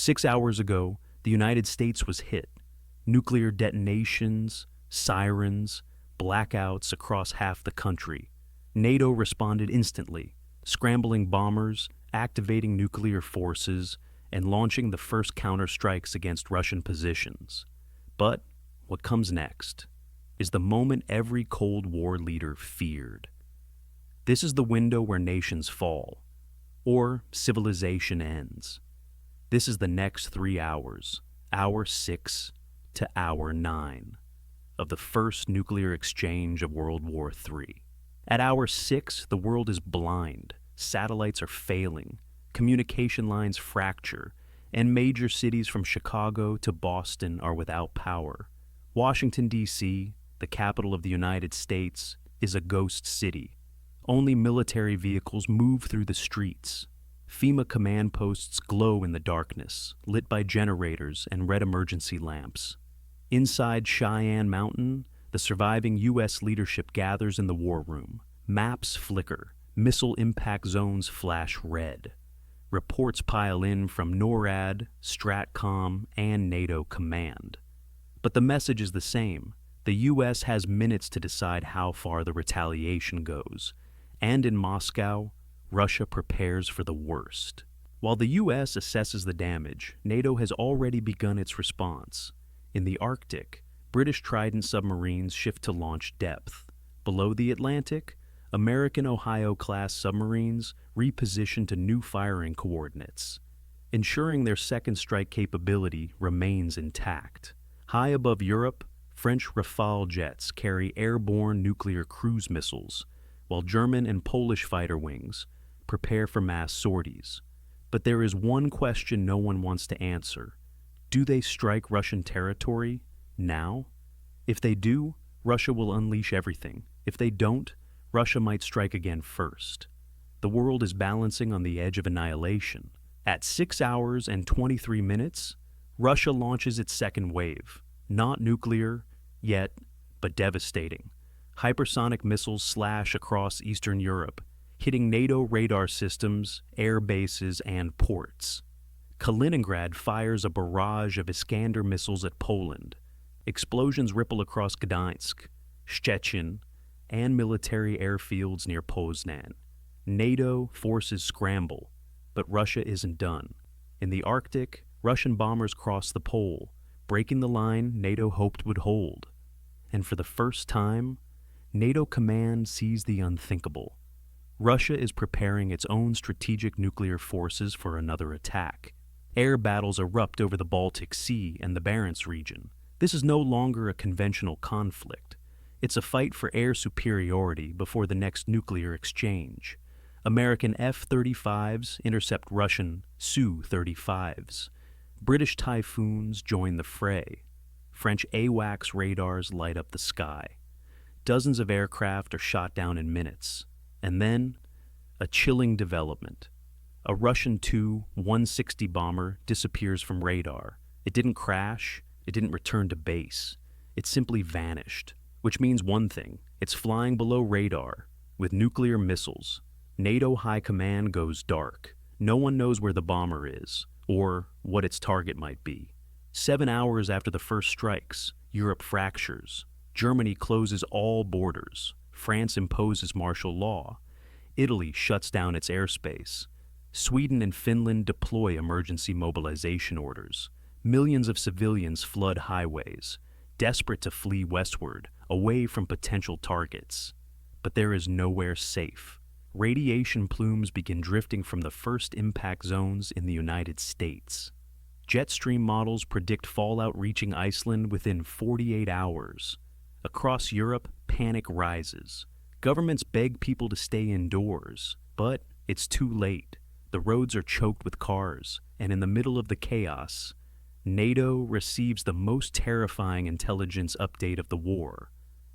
6 hours ago, the United States was hit. Nuclear detonations, sirens, blackouts across half the country. NATO responded instantly, scrambling bombers, activating nuclear forces, and launching the first counterstrikes against Russian positions. But what comes next is the moment every Cold War leader feared. This is the window where nations fall, or civilization ends. This is the next 3 hours, hour 6 to hour 9, of the first nuclear exchange of World War III. At hour 6, the world is blind, satellites are failing, communication lines fracture, and major cities from Chicago to Boston are without power. Washington, D.C., the capital of the United States, is a ghost city. Only military vehicles move through the streets. FEMA command posts glow in the darkness, lit by generators and red emergency lamps. Inside Cheyenne Mountain, the surviving U.S. leadership gathers in the war room. Maps flicker, missile impact zones flash red. Reports pile in from NORAD, STRATCOM, and NATO command. But the message is the same. The U.S. has minutes to decide how far the retaliation goes. And in Moscow, Russia prepares for the worst. While the U.S. assesses the damage, NATO has already begun its response. In the Arctic, British Trident submarines shift to launch depth. Below the Atlantic, American Ohio-class submarines reposition to new firing coordinates, ensuring their second strike capability remains intact. High above Europe, French Rafale jets carry airborne nuclear cruise missiles, while German and Polish fighter wings prepare for mass sorties. But there is one question no one wants to answer. Do they strike Russian territory now? If they do, Russia will unleash everything. If they don't, Russia might strike again first. The world is balancing on the edge of annihilation. At 6 hours and 23 minutes, Russia launches its second wave. Not nuclear yet, but devastating. Hypersonic missiles slash across Eastern Europe, hitting NATO radar systems, air bases, and ports. Kaliningrad fires a barrage of Iskander missiles at Poland. Explosions ripple across Gdansk, Szczecin, and military airfields near Poznan. NATO forces scramble, but Russia isn't done. In the Arctic, Russian bombers cross the pole, breaking the line NATO hoped would hold. And for the first time, NATO command sees the unthinkable. Russia is preparing its own strategic nuclear forces for another attack. Air battles erupt over the Baltic Sea and the Barents region. This is no longer a conventional conflict. It's a fight for air superiority before the next nuclear exchange. American F-35s intercept Russian Su-35s. British Typhoons join the fray. French AWACS radars light up the sky. Dozens of aircraft are shot down in minutes. And then, a chilling development. A Russian Tu-160 bomber disappears from radar. It didn't crash, it didn't return to base. It simply vanished, which means one thing. It's flying below radar, with nuclear missiles. NATO High Command goes dark. No one knows where the bomber is, or what its target might be. 7 hours after the first strikes, Europe fractures. Germany closes all borders. France imposes martial law. Italy shuts down its airspace. Sweden and Finland deploy emergency mobilization orders. Millions of civilians flood highways, desperate to flee westward, away from potential targets. But there is nowhere safe. Radiation plumes begin drifting from the first impact zones in the United States. Jet stream models predict fallout reaching Iceland within 48 hours. Across Europe, panic rises. Governments beg people to stay indoors, but it's too late. The roads are choked with cars, and in the middle of the chaos, NATO receives the most terrifying intelligence update of the war.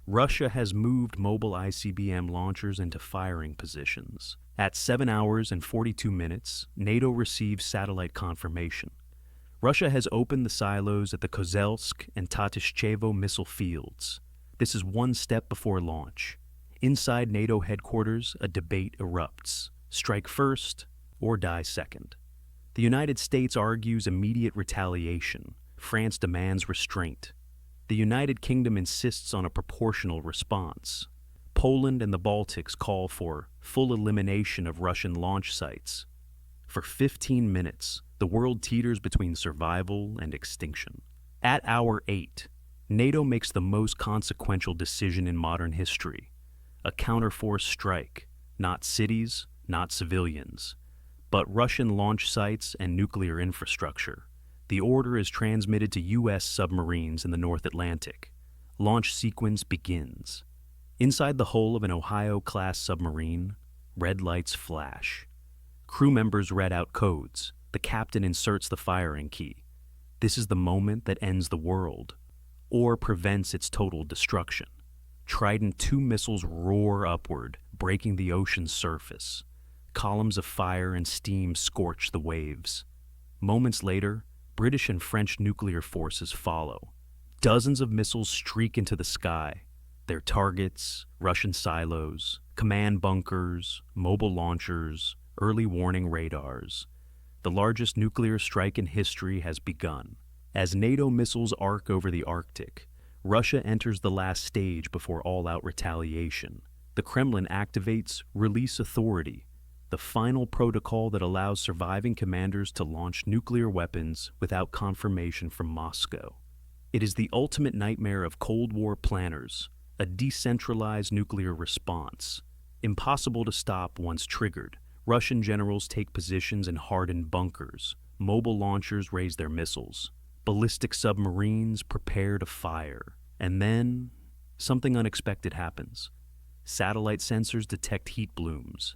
Russia has moved mobile ICBM launchers into firing positions. At 7 hours and 42 minutes, NATO receives satellite confirmation. Russia has opened the silos at the Kozelsk and Tatishchevo missile fields. This is one step before launch. Inside NATO headquarters, a debate erupts. Strike first or die second. The United States argues immediate retaliation. France demands restraint. The United Kingdom insists on a proportional response. Poland and the Baltics call for full elimination of Russian launch sites. For 15 minutes, the world teeters between survival and extinction. At hour 8, NATO makes the most consequential decision in modern history. A counterforce strike, not cities, not civilians, but Russian launch sites and nuclear infrastructure. The order is transmitted to U.S. submarines in the North Atlantic. Launch sequence begins. Inside the hull of an Ohio-class submarine, red lights flash. Crew members read out codes. The captain inserts the firing key. This is the moment that ends the world, or prevents its total destruction. Trident II missiles roar upward, breaking the ocean's surface. Columns of fire and steam scorch the waves. Moments later, British and French nuclear forces follow. Dozens of missiles streak into the sky. Their targets, Russian silos, command bunkers, mobile launchers, early warning radars. The largest nuclear strike in history has begun. As NATO missiles arc over the Arctic, Russia enters the last stage before all-out retaliation. The Kremlin activates Release Authority, the final protocol that allows surviving commanders to launch nuclear weapons without confirmation from Moscow. It is the ultimate nightmare of Cold War planners, a decentralized nuclear response. Impossible to stop once triggered. Russian generals take positions in hardened bunkers. Mobile launchers raise their missiles. Ballistic submarines prepare to fire. And then, something unexpected happens. Satellite sensors detect heat blooms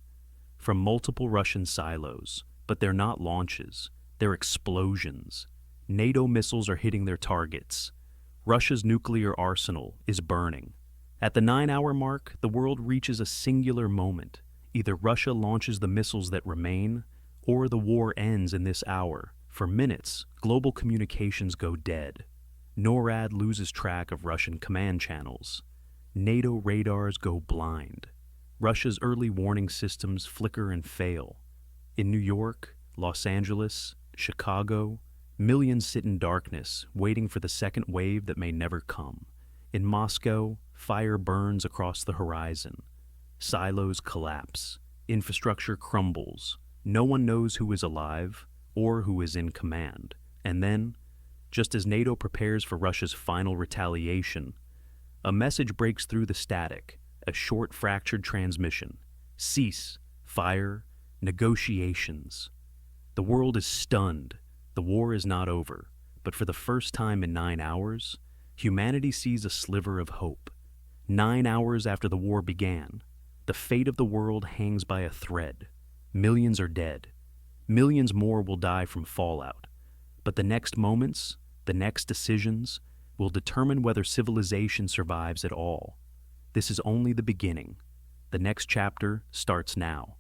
from multiple Russian silos, but they're not launches, they're explosions. NATO missiles are hitting their targets. Russia's nuclear arsenal is burning. At the 9-hour mark, the world reaches a singular moment. Either Russia launches the missiles that remain, or the war ends in this hour. For minutes, global communications go dead. NORAD loses track of Russian command channels. NATO radars go blind. Russia's early warning systems flicker and fail. In New York, Los Angeles, Chicago, millions sit in darkness, waiting for the second wave that may never come. In Moscow, fire burns across the horizon. Silos collapse. Infrastructure crumbles. No one knows who is alive or who is in command. And then, just as NATO prepares for Russia's final retaliation, a message breaks through the static. A short fractured transmission. Cease. Fire. Negotiations. The world is stunned. The war is not over. But for the first time in 9 hours, humanity sees a sliver of hope. 9 hours after the war began, the fate of the world hangs by a thread. Millions are dead. Millions more will die from fallout. But the next moments, the next decisions, will determine whether civilization survives at all. This is only the beginning. The next chapter starts now.